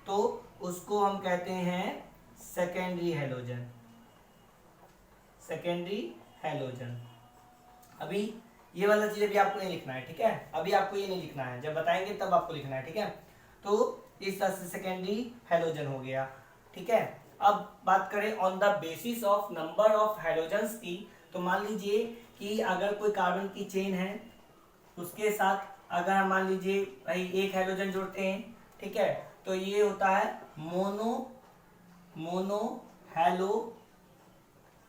तो उसको हम कहते हैं सेकेंडरी हैलोजन। अभी ये वाला चीज अभी आपको नहीं लिखना है, ठीक है। अभी आपको ये नहीं लिखना है, जब बताएंगे तब आपको लिखना है, ठीक है। तो इस तरह से सेकेंडरी हैलोजन हो गया, ठीक है। अब बात करें on the basis of number of halogens की, तो मान लीजिए कि अगर कोई कार्बन की चेन है, उसके साथ अगर हम मान लीजिए भाई एक हैलोजन जोड़ते हैं, ठीक है, तो ये होता है मोनो हेलो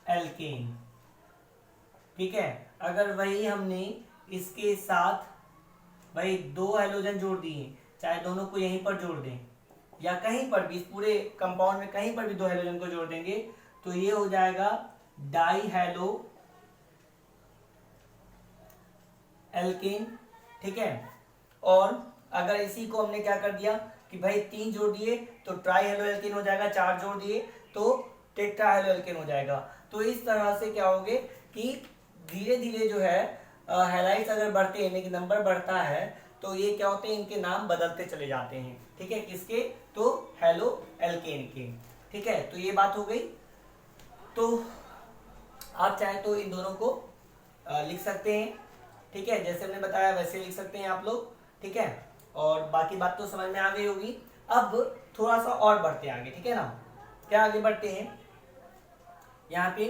एल्केन, ठीक है। अगर वही हमने इसके साथ भाई 2 हैलोजन जोड़ दिए, चाहे दोनों को यहीं पर जोड़ दें या कहीं पर भी, इस पूरे कंपाउंड में कहीं पर भी 2 हैलोजन को जोड़ देंगे, तो ये हो जाएगा डाई हेलो एल्केन, ठीक है। और अगर इसी को हमने क्या कर दिया कि भाई 3 जोड़ दिए तो ट्राई हेलो एल्केन हो जाएगा, 4 जोड़ दिए तो टेट्रा हेलो एल्केन हो जाएगा। तो इस तरह से क्या होगे कि धीरे धीरे जो है हैलाइड्स अगर बढ़ते हैं, लेकिन नंबर बढ़ता है, तो ये क्या होते हैं, इनके नाम बदलते चले जाते हैं, ठीक है। किसके, तो हेलो एल्केन के, ठीक है। तो ये बात हो गई। तो आप चाहे तो इन दोनों को लिख सकते हैं, ठीक है, जैसे हमने बताया वैसे लिख सकते हैं आप लोग, ठीक है। और बाकी बात तो समझ में आ गई होगी। अब थोड़ा सा और बढ़ते हैं आगे, ठीक है ना। क्या आगे बढ़ते हैं यहाँ पे,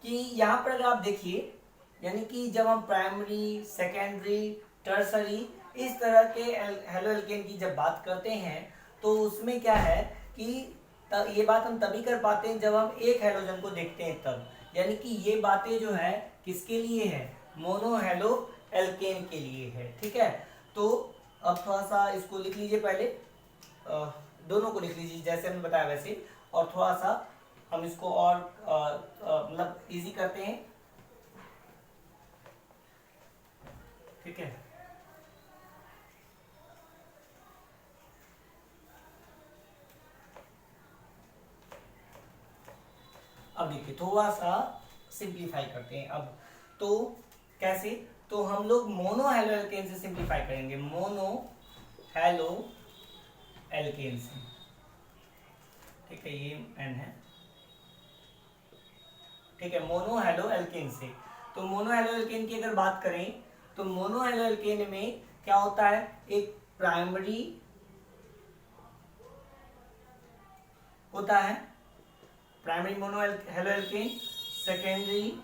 कि यहाँ पर अगर आप देखिए, यानी कि जब हम प्राइमरी, सेकेंडरी, टर्सरी, इस तरह के हेलो एल्केन की जब बात करते हैं, तो उसमें क्या है कि ये बात हम तभी कर पाते हैं जब हम एक हैलोजन को देखते हैं तब। यानी कि ये बातें जो है किसके लिए है, मोनो हेलो एल्केन के लिए है, ठीक है। तो अब थोड़ा सा इसको लिख लीजिए पहले, दोनों को लिख लीजिए जैसे हमने बताया वैसे, और थोड़ा सा हम इसको और मतलब इजी करते हैं, ठीक है। अब देखिए थोड़ा सा सिंप्लीफाई करते हैं अब। तो कैसे, तो हम लोग मोनो हेलो एल्केन से सिंप्लीफाई करेंगे, मोनो हेलो एल्केन से, ठीक है, ये एन है, ठीक है, मोनो हेलो एल्केन से। तो मोनो हेलो एल्केन की अगर बात करें तो मोनो हेलो एल्केन में क्या होता है, एक प्राइमरी होता है, primary mono halo alkane, secondary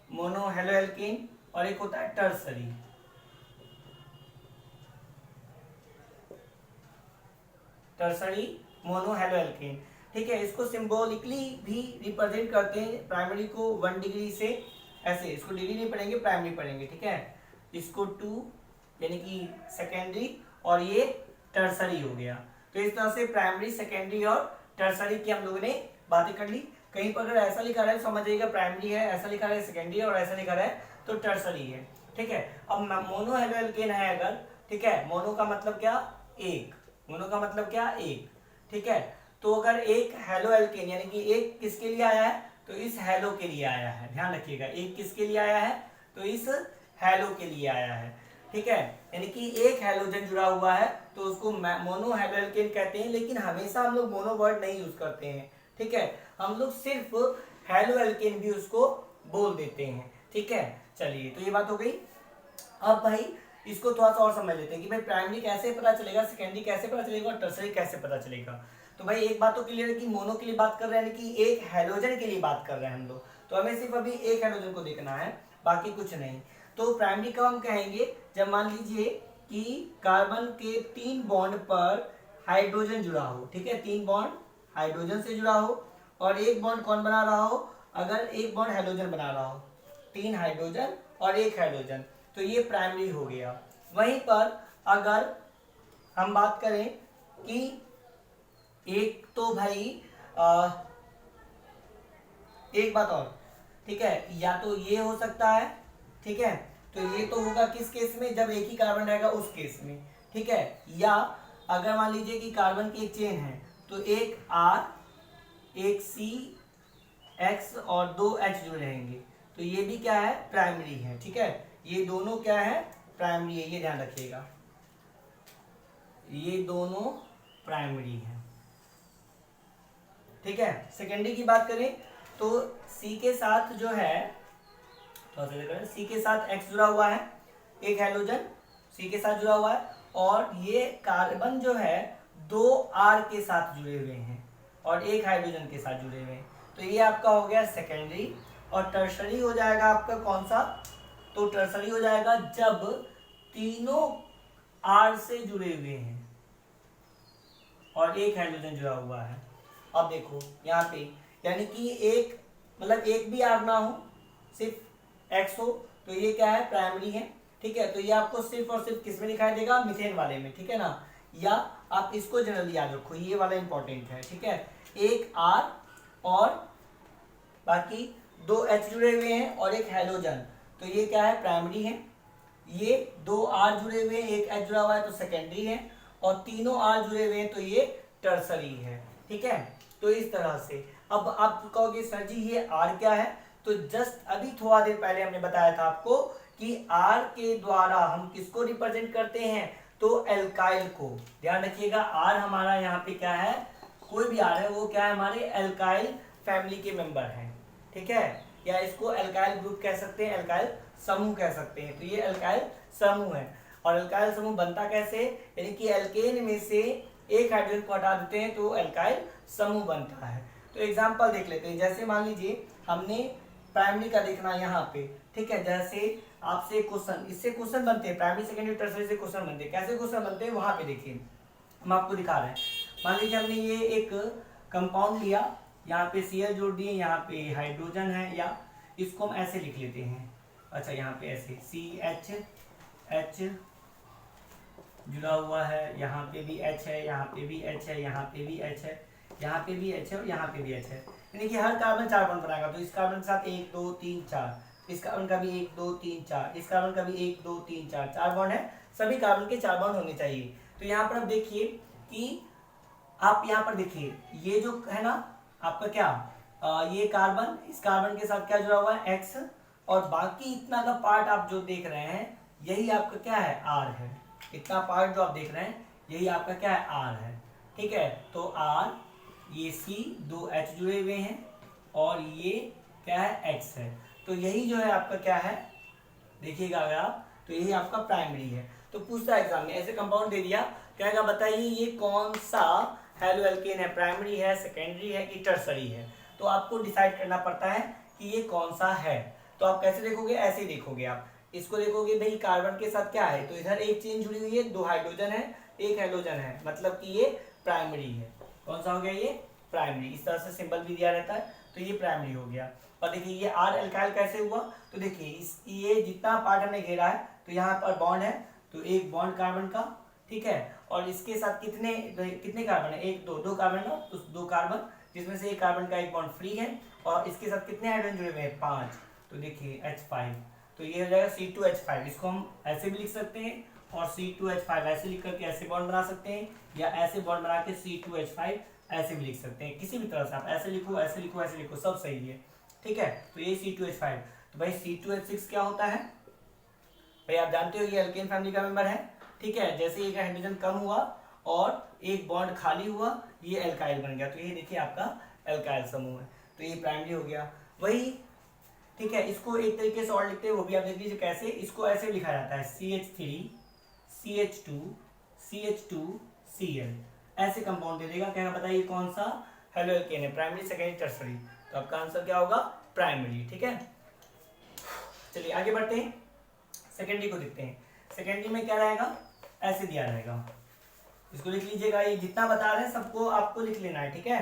mono halo alkane, और एक होता है tertiary. Tertiary mono halo alkane, ठीक है। इसको सिंबॉलिकली भी रिप्रेजेंट करते हैं, प्राइमरी को 1 डिग्री से, ऐसे इसको डिग्री नहीं पढ़ेंगे, प्राइमरी पढ़ेंगे, ठीक है। इसको 2 यानी कि सेकेंडरी, और ये टर्सरी हो गया। तो इस तरह से प्राइमरी, सेकेंडरी और टर्सरी की हम लोगों ने बातें कर ली। कहीं पर अगर ऐसा लिखा है समझिएगा प्राइमरी है, ऐसा लिखा है सेकेंडरी है, और ऐसा लिखा है तो टर्सरी है, ठीक है। अब मोनो हेलो एल्केन है अगर, ठीक है, मोनो का मतलब क्या, एक, मोनो का मतलब क्या, एक, ठीक है। तो अगर एक हेलो एल्केन यानी कि एक किसके लिए आया है, तो इस हेलो के लिए आया है, ध्यान रखिएगा, एक किसके लिए आया है, तो इस हेलो के लिए आया है, ठीक है। यानी कि एक हेलोजन जुड़ा हुआ है तो उसको मोनो हेलो एल्केन कहते हैं, लेकिन हमेशा हम लोग मोनो वर्ड नहीं यूज करते हैं, ठीक है, हम लोग सिर्फ हेलो एल्केन भी उसको बोल देते हैं, ठीक है। चलिए, तो ये बात हो गई। अब भाई इसको थोड़ा सा और समझ लेते हैं कि भाई प्राइमरी कैसे पता चलेगा, सेकेंडरी कैसे पता चलेगा, और टर्सरी कैसे पता चलेगा। तो भाई एक बात तो क्लियर है कि मोनो के लिए बात कर रहे हैं, कि एक हेलोजन के लिए बात कर रहे हैं हम लोग, तो हमें सिर्फ अभी एक हेलोजन को देखना है, बाकी कुछ नहीं। तो प्राइमरी कब हम कहेंगे, जब मान लीजिए कि कार्बन के 3 बॉन्ड पर हाइड्रोजन जुड़ा हो, ठीक है, 3 बॉन्ड हाइड्रोजन से जुड़ा हो, और एक बॉन्ड कौन बना रहा हो, अगर एक बॉन्ड हाइड्रोजन बना रहा हो, 3 हाइड्रोजन और एक हाइड्रोजन, तो ये प्राइमरी हो गया। वहीं पर अगर हम बात करें कि एक तो भाई एक बात और, ठीक है, या तो ये हो सकता है, ठीक है, तो ये तो होगा किस केस में, जब एक ही कार्बन रहेगा उस केस में, ठीक है। या अगर मान लीजिए कि कार्बन की एक चेन है, तो एक R, एक C, X और 2 H जो रहेंगे, तो ये भी क्या है, प्राइमरी है, ठीक है, ये दोनों क्या है, प्राइमरी है, ये ध्यान रखिएगा, ये दोनों प्राइमरी है, ठीक है। सेकेंडरी की बात करें तो C के साथ जो है, थोड़ा सा देखो, C के साथ X जुड़ा हुआ है, एक हेलोजन C के साथ जुड़ा हुआ है, और ये कार्बन जो है 2 R के साथ जुड़े हुए हैं और एक हाइड्रोजन के साथ जुड़े हुए हैं, तो ये आपका हो गया सेकेंडरी। और टर्सरी हो जाएगा आपका कौन सा, तो टर्सरी हो जाएगा जब तीनों R से जुड़े हुए हैं और एक हाइड्रोजन जुड़ा हुआ है। अब देखो यहाँ पे, यानी कि एक मतलब एक भी R ना हो, सिर्फ X हो, तो ये क्या है, प्राइमरी है, ठीक है। तो ये आपको सिर्फ और सिर्फ किस में दिखाई देगा, मीथेन वाले में, ठीक है ना। या आप इसको जनरली याद रखो, ये वाला इंपॉर्टेंट है, ठीक है, एक R और बाकी 2 H जुड़े हुए हैं और एक हेलोजन, तो ये क्या है, प्राइमरी है। ये 2 R जुड़े हुए हैं, एक H जुड़ा हुआ है तो सेकेंडरी है, और तीनों R जुड़े हुए हैं तो ये टर्सरी है, ठीक है। तो इस तरह से अब आप कहोगे सर जी ये R क्या है, तो जस्ट अभी थोड़ा देर पहले हमने बताया था आपको कि R के द्वारा हम किसको रिप्रेजेंट करते हैं, तो एल्काइल को। ध्यान रखिएगा, R हमारा यहाँ पे क्या है, कोई भी R है वो क्या है, हमारे एल्काइल फैमिली के मेंबर हैं, ठीक है, या इसको एल्काइल ग्रुप कह सकते हैं, एल्काइल समूह कह सकते हैं। तो ये एल्काइल समूह है, और एल्काइल समूह बनता कैसे, यानी कि एल्केन में से एक हाइड्रोजन को हटा देते हैं तो एल्काइल समूह बनता है। तो एग्जांपल देख लेते हैं, जैसे मान लीजिए हमने प्राइमरी का देखना यहाँ पे, ठीक है, जैसे आपसे क्वेश्चन, इससे क्वेश्चन बनते हैं, प्राइमरी सेकेंडरी टर्सरी से क्वेश्चन बनते हैं, कैसे क्वेश्चन बनते हैं वहां पे देखिए, हम आपको दिखा रहे हैं। मान लीजिए हमने ये एक कंपाउंड लिया, यहाँ पे Cl जोड़ दिए, यहाँ पे हाइड्रोजन है, या इसको हम ऐसे लिख लेते हैं, अच्छा यहाँ पे ऐसे CH जुड़ा हुआ है, यहाँ पे भी H है, यहाँ पे भी H है, यहाँ पे भी H है, यहाँ पे भी H है और यहाँ पे भी H है, यानी कि हर कार्बन 4 बॉन्ड बनाएगा। तो इस कार्बन के साथ 1 2 3 4, इस कार्बन का भी 1 2 3 4, इस कार्बन का भी 1 2 3 4, 4 बॉन्ड है, सभी कार्बन के 4 बॉन्ड होने चाहिए। तो यहाँ पर आप देखिए कि आप यहाँ पर देखिए ये जो है ना आपका क्या ये कार्बन, इस कार्बन के साथ क्या जुड़ा हुआ है X, और बाकी इतना का पार्ट आप जो देख रहे हैं यही आपका क्या है R है। इतना पार्ट जो आप देख रहे हैं यही आपका क्या है R है, ठीक है। तो R, ये C, 2 H जुड़े हुए हैं और ये क्या है X है। तो यही जो है आपका क्या है, देखिएगा अगर आप, तो यही आपका प्राइमरी है। तो पूछता है एग्जाम में, ऐसे कंपाउंड दे दिया, क्या बताइए ये कौन सा हेलो एल्केन है, प्राइमरी है, सेकेंडरी है कि टर्सरी है। तो आपको डिसाइड करना पड़ता है कि ये कौन सा है। तो आप कैसे देखोगे, ऐसे ही देखोगे, आप इसको देखोगे भाई कार्बन के साथ क्या है, तो इधर एक चेन जुड़ी हुई है, 2 हाइड्रोजन है, 1 हेलोजन है, मतलब कि ये प्राइमरी है। कौन सा हो गया, ये प्राइमरी। इस तरह से सिंबल भी दिया रहता है, तो ये प्राइमरी हो गया। और देखिए ये R एल्काइल कैसे हुआ, तो देखिए इस ये जितना पार्ट हमने घेरा है, तो यहाँ पर बॉन्ड है, तो एक बॉन्ड कार्बन का, ठीक है। और इसके साथ कितने कार्बन है, 1 2 2 कार्बन है, तो 2 कार्बन, जिसमें से एक कार्बन का एक बॉन्ड फ्री है, और इसके साथ कितने हाइड्रोजन जुड़े हुए हैं, 5। तो देखिए H5, तो ये हो जाएगा C2H5। इसको हम ऐसे भी लिख सकते हैं और C2H5 ऐसे लिख करके ऐसे बॉन्ड बना सकते हैं, या ऐसे बॉन्ड बना के C2H5 ऐसे भी लिख सकते हैं। किसी भी तरह से आप ऐसे लिखो, ऐसे लिखो, ऐसे लिखो, सब सही है, ठीक है। तो ये C2H5। तो भाई C2H6 क्या होता है, भाई आप जानते हो ये एल्केन फैमिली का मेंबर है, ठीक है। जैसे एक हाइड्रोजन कम हुआ और एक बॉन्ड खाली हुआ, ये एल्काइल बन गया। तो ये देखिए आपका एल्काइल समूह है, तो ये प्राइमरी हो गया। वही, ठीक है। इसको एक तरीके से और लिखते हैं, वो भी आप देख लीजिए कैसे। इसको ऐसे लिखा जाता है CH3 CH2 CH2 Cl, ऐसे कंपाउंड दे देगा। क्या बताइए कौन सा हेलो एल्केन है, प्राइमरी, सेकेंडरी, टर्सरी। तो आपका आंसर क्या होगा, प्राइमरी, ठीक है। चलिए आगे बढ़ते हैं, सेकेंडरी को देखते हैं। सेकेंडरी में क्या रहेगा, ऐसे दिया रहेगा, इसको लिख लीजिएगा। ये जितना बता रहे हैं सबको आपको लिख लेना है, ठीक है।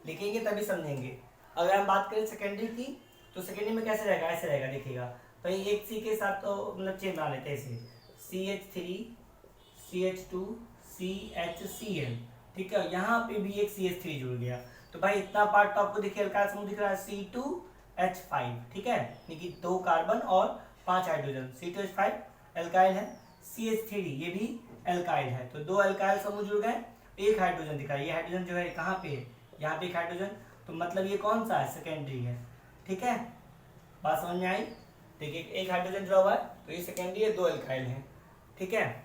लिखेंगे तभी समझेंगे। अगर हम बात करें सेकेंडरी की, तो सेकेंडरी में कैसे रहेगा, ऐसे रहेगा, देखिएगा भाई। एक C के साथ तो मतलब चेन बना लेते हैं ऐसे, CH3 CH2 CHCl, ठीक है। यहाँ पे भी एक CH3 जुड़ गया, तो भाई इतना पार्ट तो आपको देखिए एल्काइल समूह दिख रहा है, C2H5, ठीक है, यानी कि 2 कार्बन और 5 हाइड्रोजन। C2H5 एल्काइल है, CH3 ये भी एल्काइल है, तो 2 एल्काइल समूह जुड़ गए, 1 हाइड्रोजन दिखा। ये हाइड्रोजन जो है कहाँ पे है, यहाँ पे एक हाइड्रोजन, तो मतलब ये कौन सा है, सेकेंडरी है, ठीक है। बात समझ में आई, देखिए एक हाइड्रोजन जुड़ा हुआ है, तो ये सेकेंडरी है, 2 एल्काइल है, ठीक है।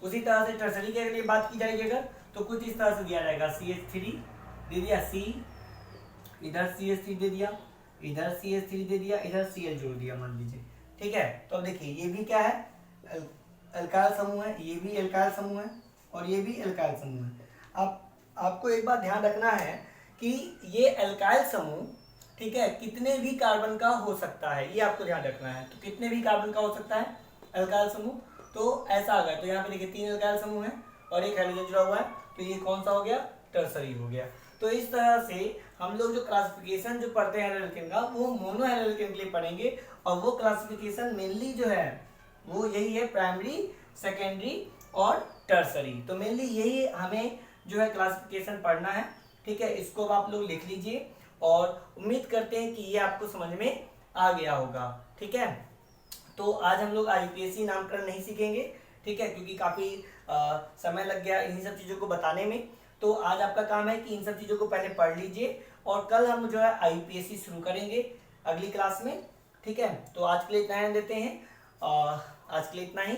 उसी तरह से टर्सरी के लिए बात की जाएगी अगर, तो कुछ इस तरह से दिया जाएगा, CH3 दे दिया, C इधर CH3 दे दिया, इधर CH3 दे दिया, इधर Cl जोड़ दिया मान लीजिए, ठीक है। तो अब देखिए ये भी क्या है, एल्काइल समूह है, ये भी एल्काइल समूह है, और ये भी एल्काइल समूह है। अब आपको एक बात ध्यान रखना है कि ये एल्काइल समूह, ठीक है, कितने भी कार्बन का हो सकता है, ये आपको ध्यान रखना है। तो कितने भी कार्बन का हो सकता है एल्काइल समूह, तो ऐसा आ गया। तो यहाँ पे देखिए 3 एल्काइल समूह है और एक हाइड्रोजन जुड़ा हुआ है, तो ये कौन सा हो गया, टर्सरी हो गया। तो इस तरह से हम लोग जो क्लासिफिकेशन जो पढ़ते हैं एल्केन का, वो मोनो एल्केन के लिए पढ़ेंगे, और वो क्लासिफिकेशन मेनली जो है वो यही है, प्राइमरी, सेकेंडरी और टर्सरी। तो मेनली यही हमें जो है क्लासिफिकेशन पढ़ना है, ठीक है। इसको आप लोग लिख लीजिए, और उम्मीद करते हैं कि ये आपको समझ में आ गया होगा, ठीक है। तो आज हम लोग IUPAC नामकरण नहीं सीखेंगे, ठीक है, क्योंकि काफ़ी समय लग गया इन्हीं सब चीज़ों को बताने में। तो आज आपका काम है कि इन सब चीज़ों को पहले पढ़ लीजिए, और कल हम जो है IUPAC शुरू करेंगे अगली क्लास में, ठीक है। तो आज के लिए इतना ही देते हैं, आज के लिए इतना ही।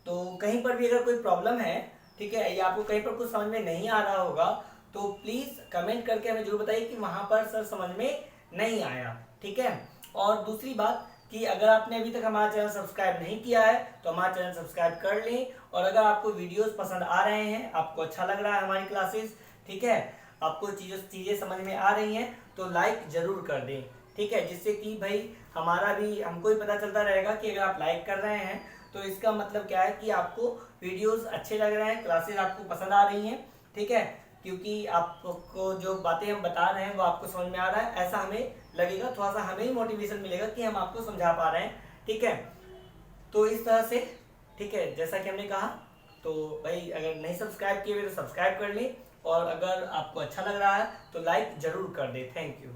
तो कहीं पर भी अगर कोई प्रॉब्लम है, ठीक है, या आपको कहीं पर कुछ समझ में नहीं आ रहा होगा, तो प्लीज़ कमेंट करके हमें जरूर बताइए कि वहाँ पर सर समझ में नहीं आया, ठीक है। और दूसरी बात कि अगर आपने अभी तक हमारा चैनल सब्सक्राइब नहीं किया है, तो हमारा चैनल सब्सक्राइब कर लें। और अगर आपको वीडियोस पसंद आ रहे हैं, आपको अच्छा लग रहा है हमारी क्लासेस, ठीक है, आपको चीज़ें समझ में आ रही हैं, तो लाइक ज़रूर कर दें, ठीक है, जिससे कि भाई हमारा भी, हमको भी पता चलता रहेगा कि अगर आप लाइक कर रहे हैं तो इसका मतलब क्या है कि आपको वीडियोस अच्छे लग रहे हैं, क्लासेस आपको पसंद आ रही हैं, ठीक है। क्योंकि आपको जो बातें हम बता रहे हैं वो आपको समझ में आ रहा है, ऐसा हमें लगेगा, थोड़ा सा हमें ही मोटिवेशन मिलेगा कि हम आपको समझा पा रहे हैं, ठीक है। तो इस तरह से, ठीक है, जैसा कि हमने कहा तो भाई अगर नहीं सब्सक्राइब किए हुए तो सब्सक्राइब कर लें, और अगर आपको अच्छा लग रहा है तो लाइक जरूर कर दें। Thank you.